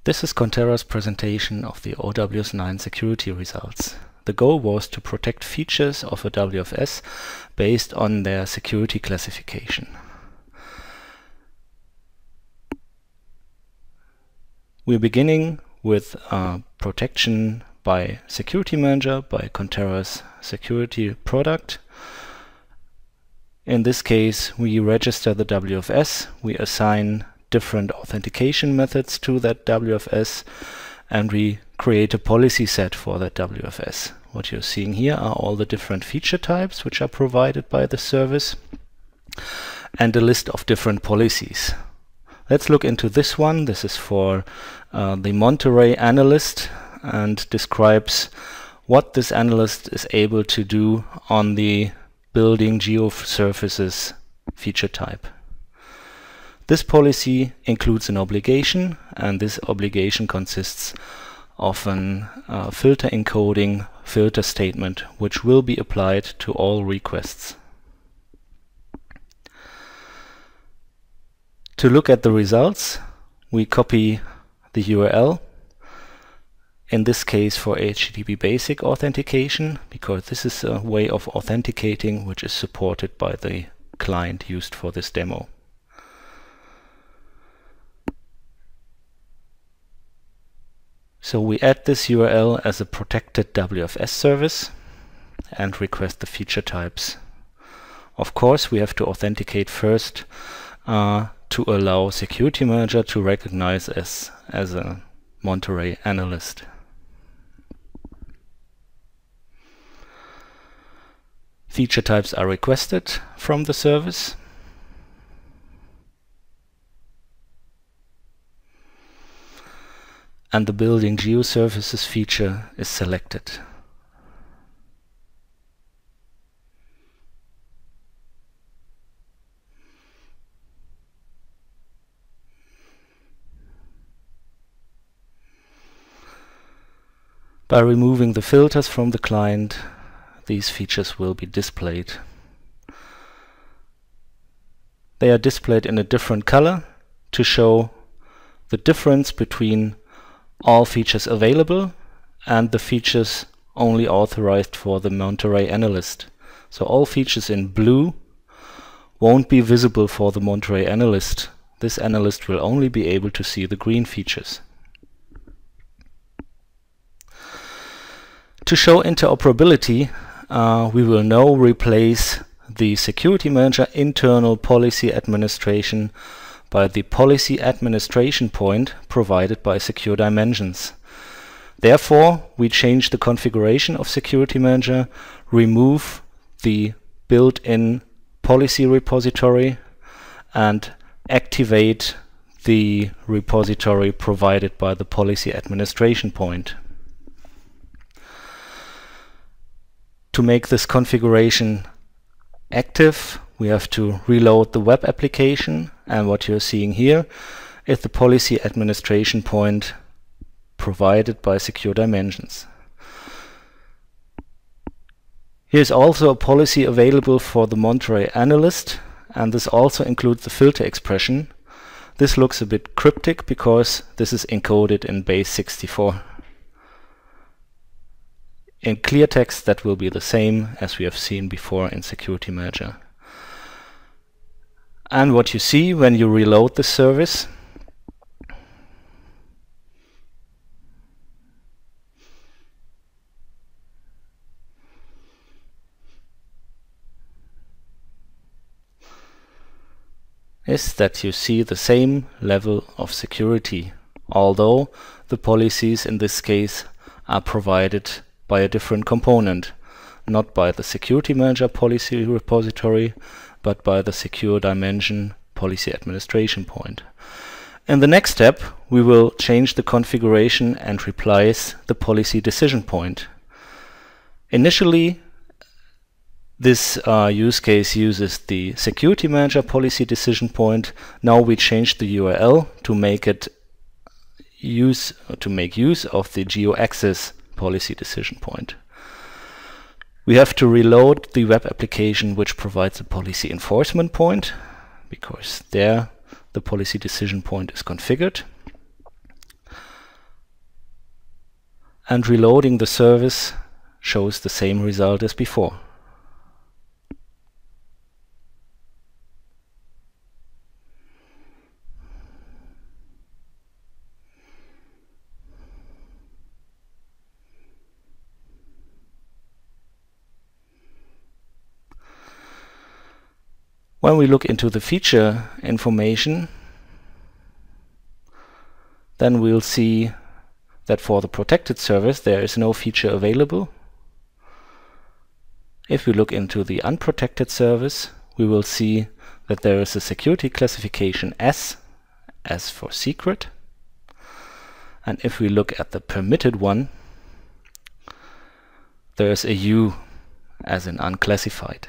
This is Conterra's presentation of the OWS-9 security results. The goal was to protect features of a WFS based on their security classification. We're beginning with protection by Security Manager, by Conterra's security product. In this case, we register the WFS, we assign different authentication methods to that WFS, and we create a policy set for that WFS. What you're seeing here are all the different feature types which are provided by the service and a list of different policies. Let's look into this one. This is for the Monterey analyst and describes what this analyst is able to do on the building geosurfaces feature type. This policy includes an obligation, and this obligation consists of an filter encoding filter statement which will be applied to all requests. To look at the results, we copy the URL, in this case for HTTP basic authentication, because this is a way of authenticating which is supported by the client used for this demo. So we add this URL as a protected WFS service and request the feature types. Of course, we have to authenticate first to allow Security Manager to recognize us as a Monterey analyst. Feature types are requested from the service. And the building geosurfaces feature is selected. By removing the filters from the client, these features will be displayed. They are displayed in a different color to show the difference between all features available and the features only authorized for the Monterey analyst. So all features in blue won't be visible for the Monterey analyst. This analyst will only be able to see the green features. To show interoperability, we will now replace the Security Manager internal policy administration by the policy administration point provided by Secure Dimensions. Therefore, we change the configuration of Security Manager, remove the built-in policy repository, and activate the repository provided by the policy administration point. To make this configuration active, we have to reload the web application, and what you're seeing here is the policy administration point provided by Secure Dimensions. Here's also a policy available for the Monterey analyst, and this also includes the filter expression. This looks a bit cryptic because this is encoded in base 64. In clear text, that will be the same as we have seen before in Security Manager. And what you see when you reload the service is that you see the same level of security, although the policies in this case are provided by a different component, not by the Security Manager policy repository, but by the Secure Dimension policy administration point. In the next step, we will change the configuration and replace the policy decision point. Initially, this use case uses the Security Manager policy decision point. Now we change the URL to make use of the geo-access policy decision point. We have to reload the web application which provides a policy enforcement point, because there the policy decision point is configured. and reloading the service shows the same result as before. When we look into the feature information, then we'll see that for the protected service there is no feature available. If we look into the unprotected service, we will see that there is a security classification S, as for secret. And if we look at the permitted one, there is a U, as in unclassified.